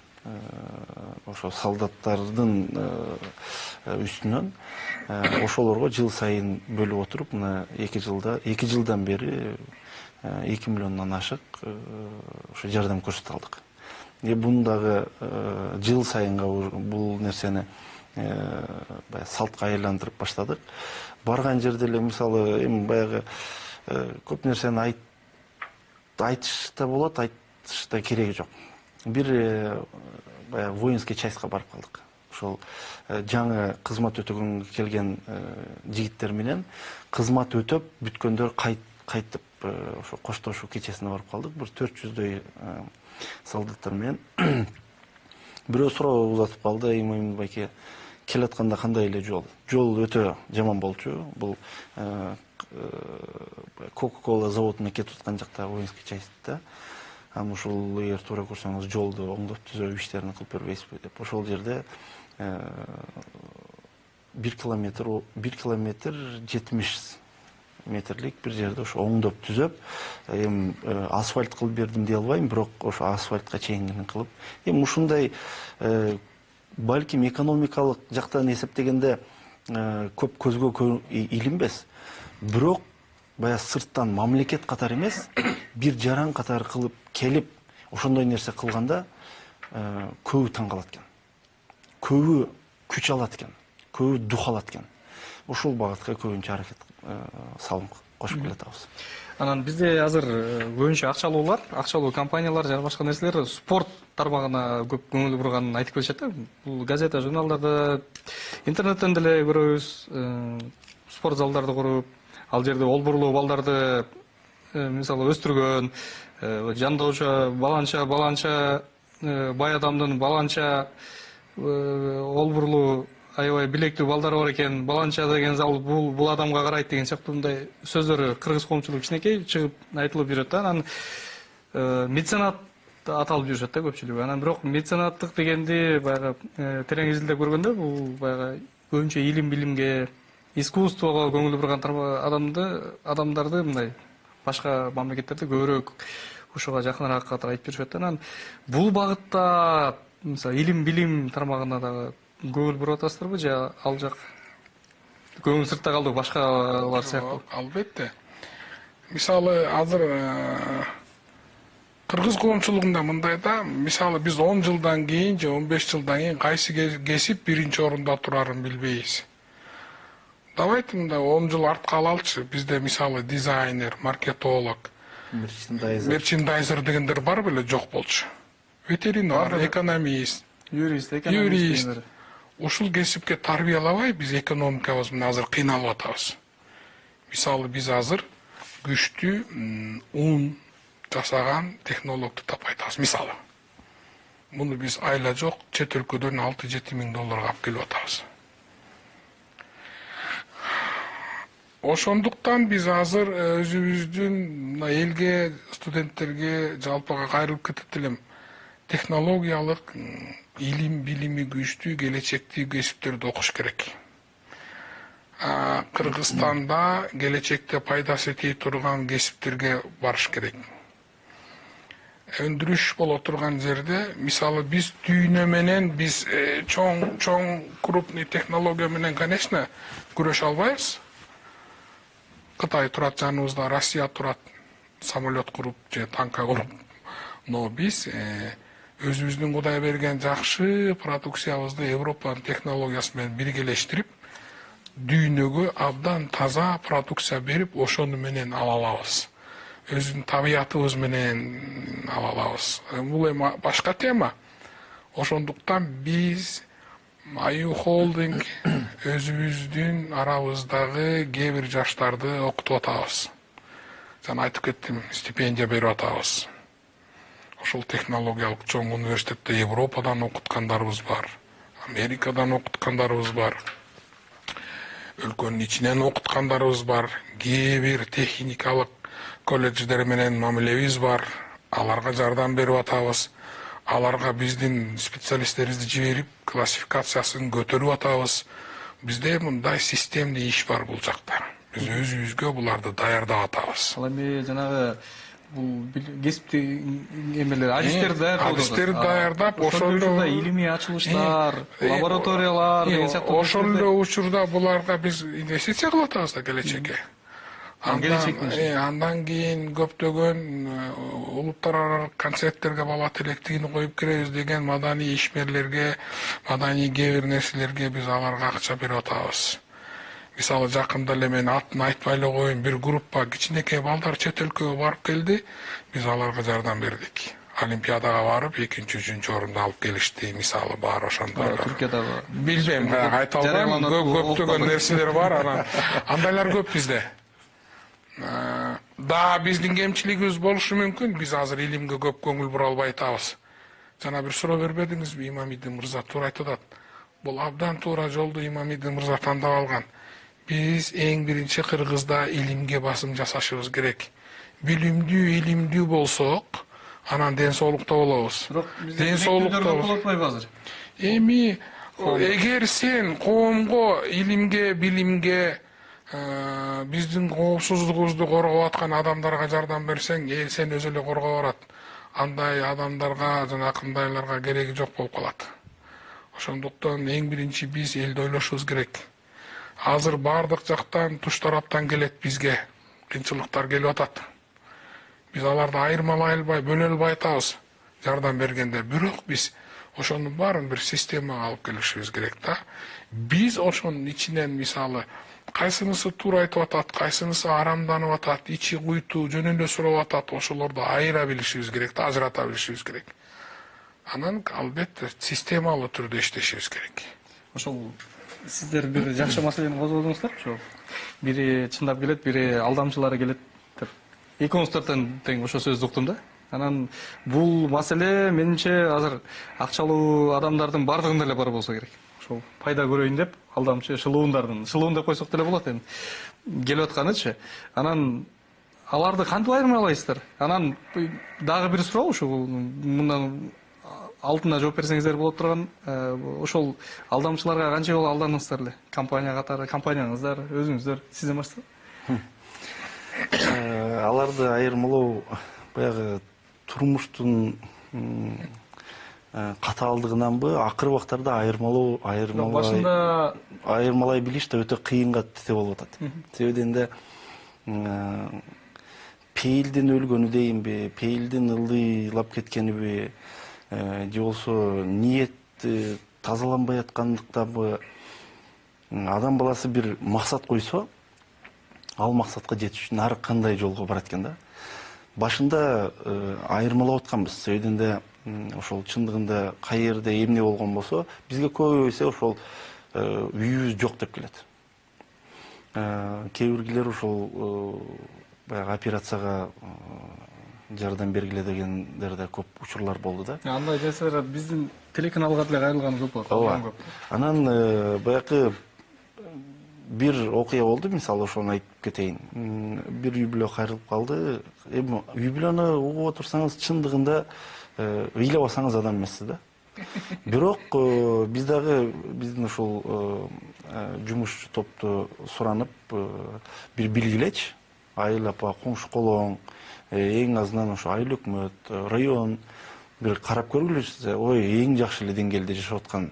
Speaker 2: Ошо солдаттардын үстүнөн ошолорго жыл сайын бөлүп отуруп, мына 2 жылдан бери 2 миллиондон ашык ошо жардам көрсөтө алдык. Бундагы жыл сайынга бул нерсени салтка айландырып баштадык. Барган жерде эле мисалы эми баягы көп нерсени айтышта болот, айтышта кереги жок. Бир баягы воинский частька барып калдык. Ошол жаңы кызмат өтөгөнгө келген жигиттер менен кызмат өтөп бүткөндөр кайтып ошо коштошуу кечесине барып калдык. Бир 400дөй солдаттар менен. Бирөө суроо узатып калды: "Имамин байке, келатканда кандай эле жол?" Жол өтө жаман болчу. Бул Coca-Cola заводуна кетип аткан жакта воинский частьта. Ушул эгер туура көрсөңүз жолду оңдоп түзөө иштерин кылып бербейсизби деп. Ошол жерде 1 километр 70 метрлик бир жерде ошо оңдоп түзөп, эми асфальт кылып бердим дей албайм, бирок ошо асфальтка чейин кылып, эми ушундай балким экономикалык жактан эсептегенде көп көзгө илинбес. Бирок баягы сырттан мамлекет катары эмес, бир жаран катары кылып келип, ошондой нерсе кылганда көбү таң калат экен. Көбү күч алат экен, көбү дух алат экен. Ушул багытка көбүнчө аракет салым кошуп келатабыз.
Speaker 1: Анан бизде азыр көбүнчө акчалуу компаниялар жана башка нерселер спорт тармагына көп көңүл бурганын айтып келишет да. Бул газета, журналдарда, интернеттен деле көрөбүз. спорт залдарды куруп, ал жерде олбурлуу балдарды мисалы өстүргөн, жандоочу баланча бай адамдын баланча олбурлуу аябай билектүү балдары бар экен, баланча деген зал бул адамга карайт деген сыяктуу мындай сөздөр кыргыз коомчулугу кичинекей чыгып айтылып жүрөт да. Анан меценат аталып жүрүшөт да көпчүлүгү. Анан бирок меценаттык дегенди баягы терең изилдеп көргөндө бул баягы көбүнчө илим билимге, искусствого көңүл бурган адамдарды мындай башка мамлекеттерде көбүрөөк ушуга жакыныраак айтып жүрүшөт. Анан бул багытта мисалы илим билим тармагына дагы көңүл буруп атасыздарбы же ал жак көңүл сыртта калды башкалар сыяктуу?
Speaker 3: Албетте. Мисалы азыр кыргыз коомчулугунда мындай да, мисалы биз 10 жылдан кийин же 15 жылдан кийин кайсы кесип биринчи орунда турарын билбейбиз. Давайте мындай 10 жыл артка алалычы. Бизде мисалы дизайнер, маркетолог, мерчендайзер дегендер бар беле, жок болчу. Ветеринар, экономист, юрист. Ушул кесипке тарбиялабай биз экономикабыз менен азыр кыйналып атабыз. Мисалы биз азыр күчтүү ун жасаган технологду таппай атабыз. Мисалы муну биз айла жок чет өлкөдөн 6-7 миң долларга алып келип атабыз. Ошондуктан биз азыр өзүбүздүн элге, студенттерге жалпыга кайрылып кетет элем. Технологиялык илим билими күчтүү келечектүү кесиптерди окуш керек. Кыргызстанда келечекте пайдасы тие турган кесиптерге барыш керек. Өндүрүш боло турган жерде, мисалы биз дүйнө менен биз чоң крупный технология менен, конечно, күрөшө албайбыз. Кытай турат жаныбызда, Россия турат, самолет куруп же танка куруп. Но биз өзүбүздүн Кудай берген жакшы продукциябызды Европанын технологиясы менен биргелештирип, дүйнөгө абдан таза продукция берип, ошону менен ала алабыз. Өзүнүн табиятыбыз менен ала алабыз. Бул эми башка тема. Ошондуктан биз Аю холдинг өзүбүздүн арабыздагы кээ бир жаштарды окутуп атабыз. Жана айтып кеттим, стипендия берип атабыз. Ошол технологиялык чоң университетте Европадан окуткандарыбыз бар, Америкадан окуткандарыбыз бар, өлкөнүн ичинен окуткандарыбыз бар, кээ бир техникалык колледждер менен мамилебиз бар, аларга жардам берип атабыз. Аларга биздин специалисттерибизди жиберип, классификациясын көтөрүп атабыз. Бизде мындай системдүү иш бар бул жакта. Биз өзүбүзгө буларды даярдап атабыз.
Speaker 1: Ал эми жанагы бул кесипти эмелер,
Speaker 3: адистерди даярдап,
Speaker 1: ошол учурда илимий ачылыштар, лабораториялар деген сыяктуу.
Speaker 3: Ошол эле учурда буларга биз инвестиция кылып атабыз да келечекке. Андан кийин көптөгөн улуттар аралык концерттерге бала тилектигин коюп киребиз деген маданий ишмерлерге, маданий кээ бир нерселерге биз аларга акча берип атабыз. Мисалы жакында эле мен атын айтпай эле коеюн, бир группа кичинекей балдар чет өлкөгө барып келди, биз аларга жардам бердик. Олимпиадага барып 2-3 орунду алып келишти, мисалы бар ошондой.
Speaker 1: Түркиядагы
Speaker 3: Билбейм, айта албайм, көптөгөн нерселер бар, андайлар көп бизде. Да, биздин кемчилигибиз болушу мүмкүн, биз азыр илимге көп көңүл бура албай атабыз. Жана бир суроо бербедиңизби, Имамидин мырза туура айтып атат. Бул абдан туура жолду Имамидин мырза тандап алган. Биз эң биринчи Кыргызда илимге басым жасашыбыз керек. Билимдүү, илимдүү болсок, анан ден соолукта болобуз. Ден соолукта
Speaker 1: болотпойбу азыр?
Speaker 3: Эми эгер сен коомго, илимге, билимге, биздин коопсуздугубузду коргоп аткан адамдарга жардам берсең, эл сени өзү эле коргоп барат. Андай адамдарга жана кандайларга кереги жок болуп калат. Ошондуктан эң биринчи биз элди ойлошубуз керек. Азыр бардык жактан, туш тараптан келет бизге кыйынчылыктар келип атат. Биз аларды айырмалай албай, бөлө албай атабыз жардам бергенде. Бирок биз ошонун баарын бир системага алып келишибиз керек да. Биз ошонун ичинен мисалы кайсынысы туура айтып атат, кайсынысы арамданып атат, ичи куйтуу, жөн эле сурап атат, ошолорду айыра билишибиз керек да, ажырата билишибиз керек. Анан албетте системалуу түрдө иштешибиз керек.
Speaker 1: Ошол сиздер бир жакшы маселени козгодуңуздар. Ошо бири чындап келет, бири алдамчылары келет деп. Экөөңүздөрдөн тең ошо сөздү уктум да. Анан бул маселе менимче азыр акчалуу адамдардын бардыгында эле бар болсо керек. Ошол пайда көрөйүн деп алдамчы шылуун деп койсок деле болот эми. Келип атканычы. Анан аларды кантип айырмалайсыздар? Анан дагы бир суроо ушул мындан алдына жооп берсеңиздер болот турган, ошол алдамчыларга канча жолу алдандыңыздар эле? Компания катары, компанияңыздар, өзүңүздөр, сизден баштап?
Speaker 2: Аларды айырмалоо баягы турмуштун катаалдыгынанбы, акыркы убактарда
Speaker 1: Башында
Speaker 2: айырмалай билиш да өтө кыйынга тете болуп атат. Себебинен да пейилдин өлгөнү дейинби, пейилдин ылдыйлап кеткениби, же болбосо ниет тазаланбай аткандыктанбы, адам баласы бир максат койсо, ал максатка жетиш үчүн ар кандай жолго барат экен да. Башында айырмалап атканбыз. Себебинен да ошол чындыгында каерде эмне болгон болсо, бизге көбүнесе ошол үйүбүз жок деп келет. Кээ биргилер ошол баягы операцияга жардам бергиле дегендер да көп учурлар болду да.
Speaker 1: андай нерселер биздин телеканалга деле кайрылган көп болот.
Speaker 2: Ооба. Анан баягы бир окуя болду, мисалы ошону айтып кетейин. Бир үй бүлө кайрылып калды. Эми үй бүлөнү угуп отурсаңыз, чындыгында ыйлабасаңыз адам эмессиз да. Бирок биз дагы биздин ошол жумуш топту суранып бир билгилечи, айыл апа, коңшу колоң, эң азынан ошо айыл өкмөт, район бир карап көргүлөчү, ой, эң жакшы эле деңгээлде жашап аткан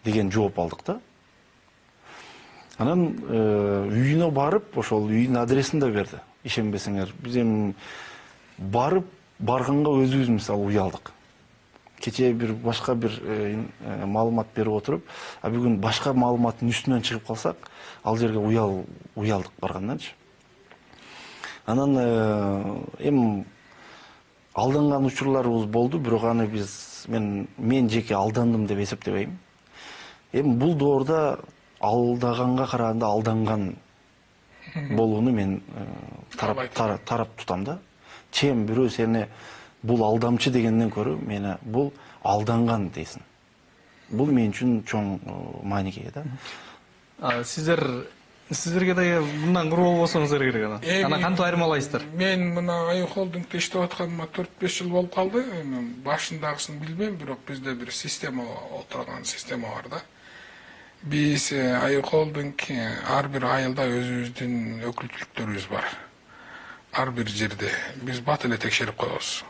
Speaker 2: деген жооп алдык да. Анан үйүнө барып, ошол үйдүн адресин да берди. Ишенбесеңер, биз эми барганга өзүбүз мисалы уялдык. Кечээ бир башка бир маалымат берип отуруп, а бүгүн башка маалыматтын үстүнөн чыгып калсак, ал жерге уялдык барганданчы. Анан эми алданган учурларыбыз болду, бирок аны мен жеке алдандым деп эсептебейм. Эми бул доорда алдаганга караганда алданган болууну мен тарап тутам да. Чем бирөө сени бул алдамчы дегенден көрө, мени бул алданган дейсин. Бул мен үчүн чоң мааниге да.
Speaker 1: Сиздерге да мындан куру болбосоңуздар керек анан. Анан кантип айырмалайсыздар?
Speaker 3: Мен мына Аю холдингте иштеп атканыма 4-5 жыл болуп калды. Башындагысын билбейм, бирок бизде бир система отурган система бар да. Биз Аю холдинг ар бир айылда өзүбүздүн өкүлчүлүктөрүбүз бар. Ар бир жерде биз бат эле текшерип коебуз.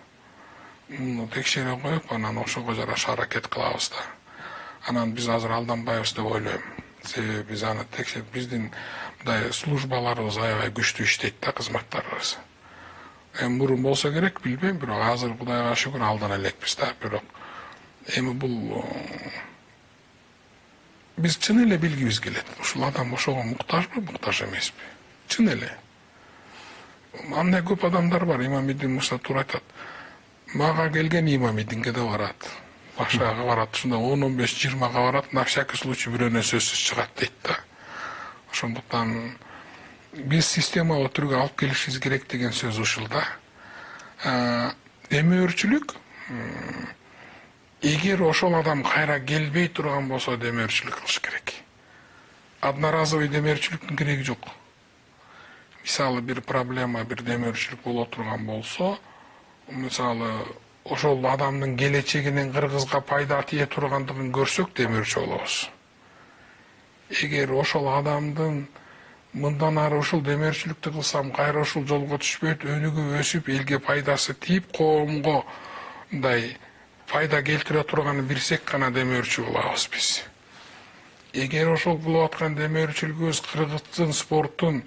Speaker 3: Текшере коюп, анан ошого жараша аракет кылабыз да. Анан биз азыр алданбайбыз деп ойлойм. Себеби биз аны текшерип, биздин мындай службаларыбыз аябай күчтүү иштейт да, кызматтарыбыз. Эми мурун болсо керек, билбейм, бирок азыр Кудайга шүгүр алдан элекпиз да. Бирок эми бул биз чын эле билгибиз келет. Ушул адам ошого муктажбы, муктаж эмеспи? Чын эле. Андай көп адамдар бар, Имамиддин Муса туура айтат. Мага келген Имамиддинге да барат. Башкага барат, ушунда 10-15-20 барат, на всякий случай бирөөнө сөзсүз чыгат дейт да. Ошондуктан биз системага түргө алып келишибиз керек деген сөз ушул да. Демөөрчүлүк, эгер ошол адам кайра келбей турган болсо демөөрчүлүк кылыш керек. Одноразовый демөөрчүлүктүн кереги жок. Мисалы бир проблема, бир демөөрчүлүк боло турган болсо, мисалы ошол адамдын келечегинен кыргызга пайда тие тургандыгын көрсөк демөөрчү болобуз. Эгер ошол адамдын мындан ары ушул демөөрчүлүктү кылсам кайра ушул жолго түшпөйт, өнүгүп өсүп элге пайдасы тийип, коомго мындай пайда келтире турганын билсек гана демөөрчү болобуз биз. Эгер ошол кылып аткан демөөрчүлүгүбүз кыргыздын спорттун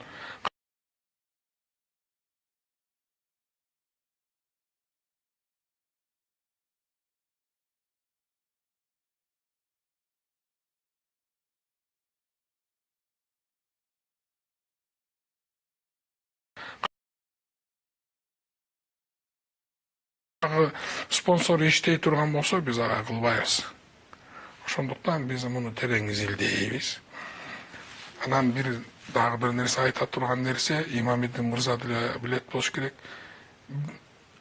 Speaker 3: спонсор иштей турган болсо биз ага кылбайбыз. Ошондуктан биз муну терең изилдейбиз. Анан бир дагы бир нерсе айта турган нерсе, Имамиддин мырза деле билет болуш керек.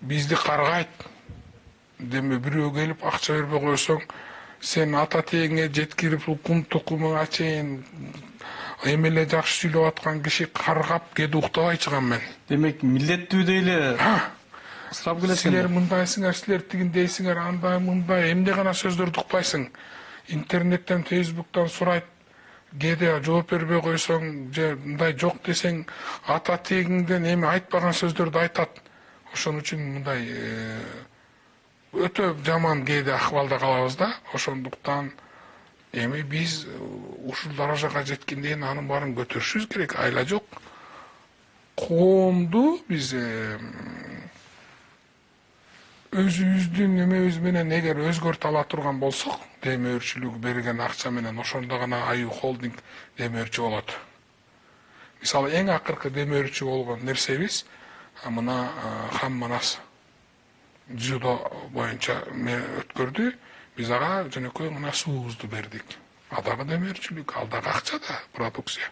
Speaker 3: Бизди каргайт. Деме бирөө келип акча бербей койсоң, сен ата тегиңе жеткирип кум тукумуңа чейин эмеле жакшы сүйлөп аткан киши каргап кеди уктабай чыгам мен.
Speaker 1: Демек милдеттүү дейле ысырап келет
Speaker 3: Силер мындайсыңар, силер тигиндейсиңер, андай мындай эмне гана сөздөрдү укпайсың. Интернеттен, Фейсбуктан сурайт. Кеде жооп бербей койсоң, же мындай жок десең, ата тегиңден эми айтпаган сөздөрдү айтат. Ошон үчүн мындай өтө жаман кээде акыбалда калабыз да. Ошондуктан эми биз ушул даражага жеткенден анын баарын көтөрүшүбүз керек. Айла жок. Коомду биз өзүбүздүн эмебиз менен эгер өзгөртө ала турган болсок, демөөрчүлүк берген акча менен ошондо гана Аю холдинг демөөрчү болот. Мисалы эң акыркы демөөрчү болгон нерсебиз мына Хан Манас дзюдо боюнча өткөрдү. Биз ага жөнөкөй мына суубузду бердик. Ал дагы демөөрчүлүк, ал дагы акча да, продукция.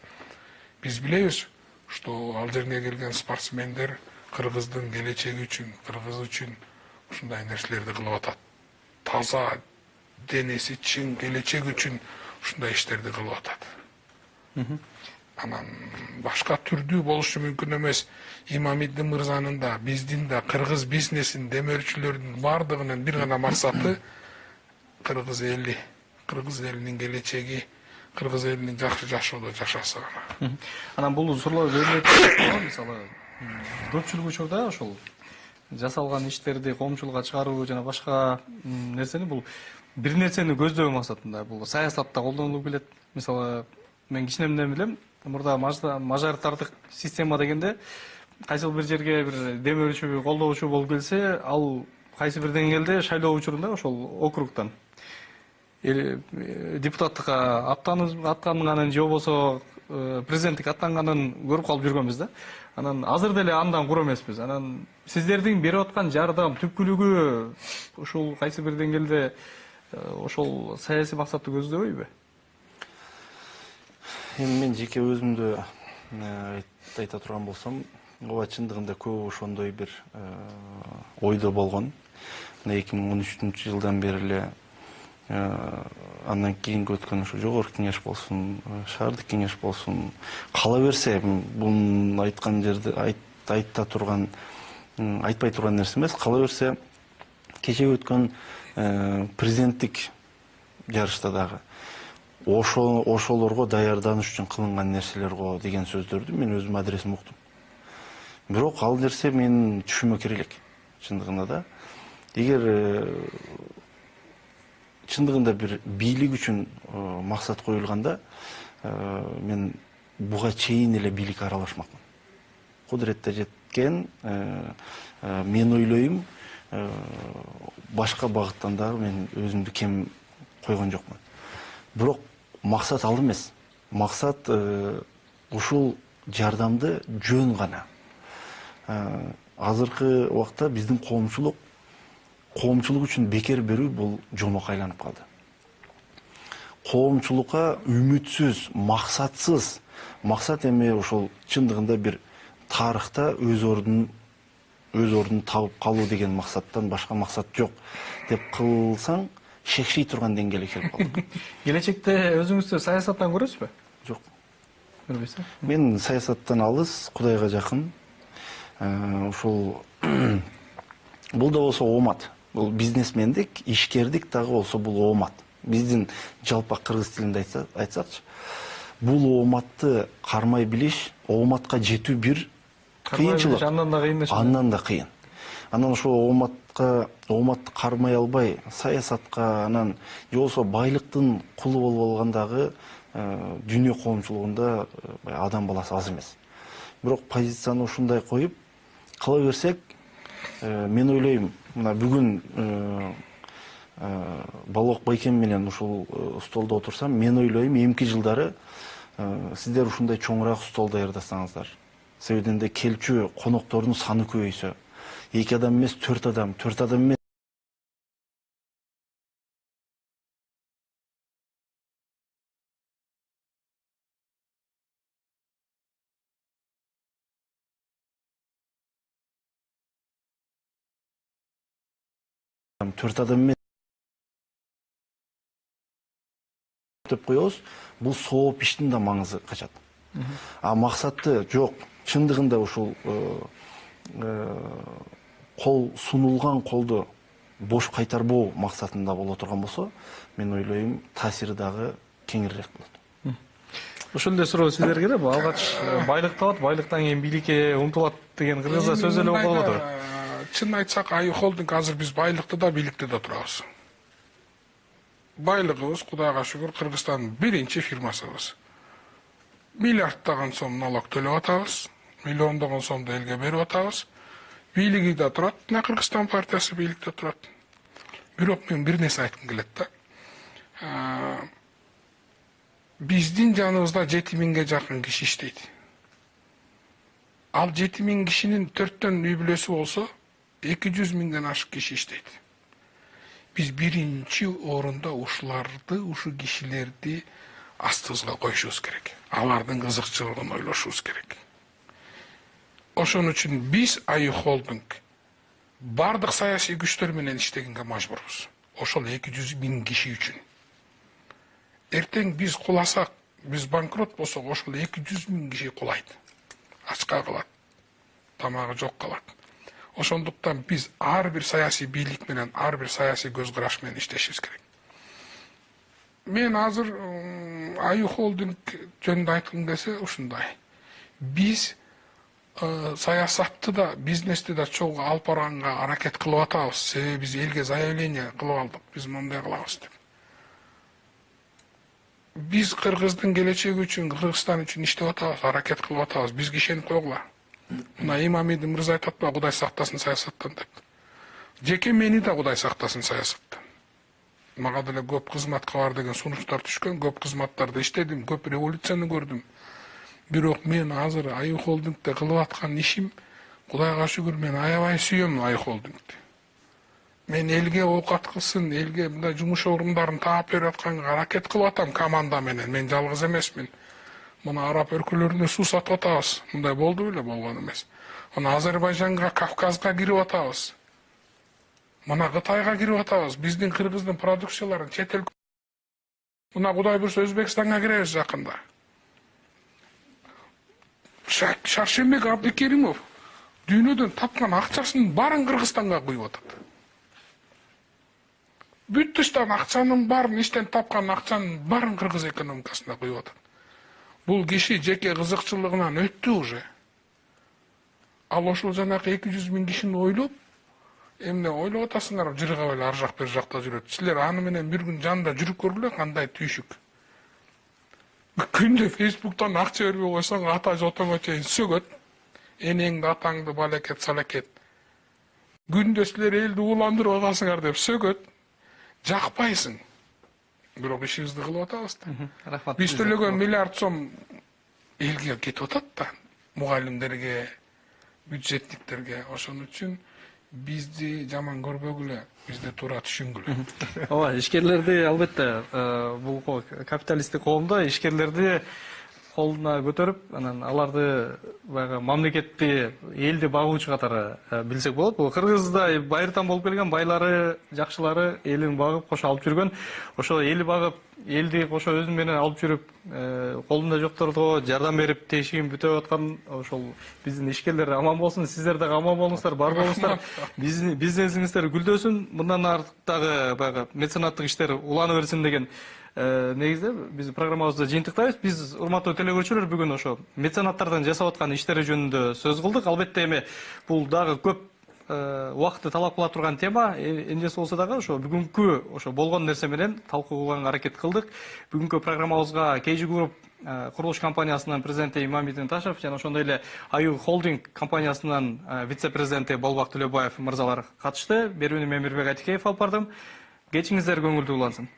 Speaker 3: Биз билебиз, что ал жерге келген спортсмендер Кыргыздын келечеги үчүн, Кыргыз үчүн ушундай нерселерди кылып атат. Таза денеси чың келечек үчүн ушундай иштерди кылып атат. Анан башка түрдүү болушу мүмкүн эмес. Имамиддин мырзанын да, биздин да, кыргыз бизнесин, демөөрчүлөрдүн бардыгынын бир гана максаты кыргыз эли, кыргыз элинин келечеги, кыргыз элинин жакшы жашоодо жашасы гана.
Speaker 1: Анан бул суроолор берилет. Мисалы көпчүлүк учурда ошол жасалган иштерди коомчулукка чыгаруу жана башка нерсени бул бир нерсени көздөө максатында, бул саясатта колдонулуп келет. Мисалы мен кичинемден билем, мурда мажоритардык система дегенде кайсы бир жерге бир демөөрчү, колдоочу болуп келсе, ал кайсы бир деңгээлде шайлоо учурунда ошол округтан депутаттыкка аттанганын же болбосо президенттик аттанганын көрүп калып жүргөнбүз да. Анан азыр деле андан кур эмеспиз. Анан сиздердин берип аткан жардам түпкүлүгү ушул кайсы бир деңгээлде ошол саясий максатты көздөбөйбү?
Speaker 2: Эми мен жеке өзүмдү айта турган болсом, ооба чындыгында көп ошондой бир ойдо болгон. 2013 жылдан бери эле андан кийинки өткөн ушу жогорку кеңеш болсун, шаардык кеңеш болсун, кала берсе бул айткан жерде айта турган, айтпай турган нерсе эмес, кала берсе кече өткөн президенттик жарышта дагы ошолорго даярданыш үчүн кылынган нерселер го деген сөздөрдү мен өзүм адресим уктум. Бирок ал нерсе менин түшүмө кире элек, чындыгында да. Эгер чындыгында бир бийлик үчүн максат коюлганда, мен буга чейин эле бийликке аралашмакмын. Кудуретте жеткен, мен ойлойм, башка багыттан дагы мен өзүмдү кем койгон жокмун. Бирок максат ал эмес. Максат ушул жардамды жөн гана. Азыркы убакта биздин коомчулук үчүн бекер берүү бул жомок айланып калды. Коомчулукка үмүтсүз, максатсыз, максат эми ошол чындыгында бир тарыхта өз ордун табып калуу деген максаттан башка максат жок деп кылсаң, шекшей турган деңгээлге келип калдык.
Speaker 1: Келечекте өзүңүздү саясаттан көрөсүзбү?
Speaker 2: Жок.
Speaker 1: Көрбөйсүз?
Speaker 2: Мен саясаттан алыс, Кудайга жакын. Ушул бул да болсо оомат. Бул бизнесмендик, ишкердик дагы болсо бул оомат. Биздин жалпак кыргыз тилинде айтсакчы, бул ооматты кармай билиш, ооматка жетүү бир кыйынчылык. Андан да кыйын. Анан ошол ооматты кармай албай, саясатка, анан же болбосо байлыктын кулу болуп алгандагы дүйнө коомчулугунда адам баласы аз эмес. Бирок позицияны ушундай коюп кала берсек, мен ойлойм, мына бүгүн Балок Байкем менен ушул столдо отурсам, мен ойлойм, эмки жылдары сиздер ушундай чоңураак стол даярдасаңыздар, себебинде келчү коноктордун саны көбөйсө, 2 адам эмес 4 адам эмес 4 адам эмес деп коебуз. Бул сооп иштин да маңызы качат. А максаты жок. Чындыгында ушул кол сунулган колду бош кайтарбоо максатында боло турган болсо, мен ойлойм, таасири дагы кеңирээк болот.
Speaker 1: Ошол эле суроо сиздерге да, алгач байлык табат, байлыктан кийин бийликке умтулат деген кыргызда сөз эле болуп калат.
Speaker 3: Чын айтсак, Аю Холдинг азыр биз байлыкты да, бийликти да турабыз. Байлыгыбыз, Кудайга шүгүр, Кыргызстандын биринчи фирмасыбыз. Миллиарддаган сом налог төлөп атабыз, миллиондогон сомду элге берип атабыз. Бийлиги да турат, мына Кыргызстан партиясы бийликте турат. Бирок мен бир нерсе айткым келет да. Биздин жаныбызда 7000ге жакын киши иштейт. Ал 7000 кишинин 4төн үй бүлөсү болсо, 200 миңден ашык киши иштейт. Биз биринчи орунда ушуларды, ушу кишилерди астыбызга коюшубуз керек. Алардын кызыкчылыгын ойлошубуз керек. Ошон үчүн биз Аю Холдинг бардык саясий күчтөр менен иштегенге мажбурбуз. Ошол 200 миң киши үчүн. Эртең биз куласак, биз банкрот болсок, ошол 200 миң киши кулайт. Ачка калат. Тамагы жок калат. Ошондуктан биз ар бир саясий бийлик менен, ар бир саясий көз караш менен иштешибиз керек. Мен азыр Аю Холдинг жөнүндө айткым келсе ушундай. Биз саясатты да, бизнести да чогуу алып барганга аракет кылып атабыз. Себеби биз элге заявление кылып алдык. Биз мындай кылабыз деп. Биз Кыргыздын келечеги үчүн, Кыргызстан үчүн иштеп атабыз, аракет кылып атабыз. Бизге ишенип койгула. Мына Имамидин мырза айтат ба, Кудай сактасын саясаттан деп. Жеке мени да Кудай сактасын саясаттан. Мага деле көп кызматка бар деген сунуштар түшкөн, көп кызматтарда иштедим, көп революцияны көрдүм. Бирок мен азыр Аю Холдингде кылып аткан ишим, Кудайга шүгүр, мен аябай сүйөм Аю Холдингди. Мен элге оокат кылсын, элге мындай жумуш орундарын таап берип атканга аракет кылып атам команда менен. Мен жалгыз эмесмин. Мына араб өлкөлөрүнө суу сатып атабыз. Мындай болду беле, болгон эмес. Мына Азербайжанга, Кавказга кирип атабыз. Мына Кытайга кирип атабыз. Биздин Кыргыздын продукцияларын чет эл. Мына Кудай буйрса Өзбекстанга киребиз жакында. Шаршембек Абдыкеримов дүйнөдөн тапкан акчасынын баарын Кыргызстанга куюп атат. Бүт тыштан акчанын баарын, иштен тапкан акчанын баарын кыргыз экономикасына куюп атат. Бул киши жеке кызыкчылыгынан өттү уже. Ал ошол жанакы 200 миң кишини ойлоп, эмне ойлоп атасыңар, жыргап эле ар жак бер жакта жүрөт. Силер аны менен бир күн жанында жүрүп көргүлө, кандай түйшүк. Күндө Фейсбуктан акча бербей койсоң, ата жотоңо чейин сөгөт. Энеңди, атаңды балекет, салекет. Күндө силер элди ууландырып атасыңар деп сөгөт. Жакпайсың. Бирок ишибизди кылып атабыз да. Биз төлөгөн миллиард сом элге кетип атат да. Мугалимдерге, бюджетниктерге. Ошон үчүн бизди жаман көрбөгүлө, бизди туура түшүнгүлө.
Speaker 1: Ооба, ишкерлерди албетте бул капиталисттик коомдо ишкерлерди колуна көтөрүп, анан аларды баягы мамлекетти, элди багуучу катары билсек болот. Бул Кыргызда байыртан болуп келген байлары, жакшылары элин багып, кошо алып жүргөн. Ошо эли багып, элди кошо өзү менен алып жүрүп, колунда жокторго жардам берип, тешигин бүтөп аткан ошол биздин ишкерлер аман болсун, сиздер дагы аман болуңуздар, бар болуңуздар. Бизнесиңиздер гүлдөсүн, мындан артыктагы баягы меценаттык иштер улана берсин деген негизде биз программабызды жыйынтыктайбыз. Биз урматтуу телекөрүүчүлөр бүгүн ошо меценаттардан жасап аткан иштери жөнүндө сөз кылдык. Албетте эми бул дагы көп убакытты талап кыла турган тема. Эмнеси болсо дагы ошо бүгүнкү ошо болгон нерсе менен талкуу кылганга аракет кылдык. Бүгүнкү программабызга KG Group курулуш компаниясынын президенти Имамидин Ташев жана ошондой эле Аю Холдинг компаниясынын вице-президенти Болбак Төлөбаев мырзалар катышты. Берүүнү мен Мирбек Айтикеев алып бардым. Кечиңиздер көңүлдүү улансын.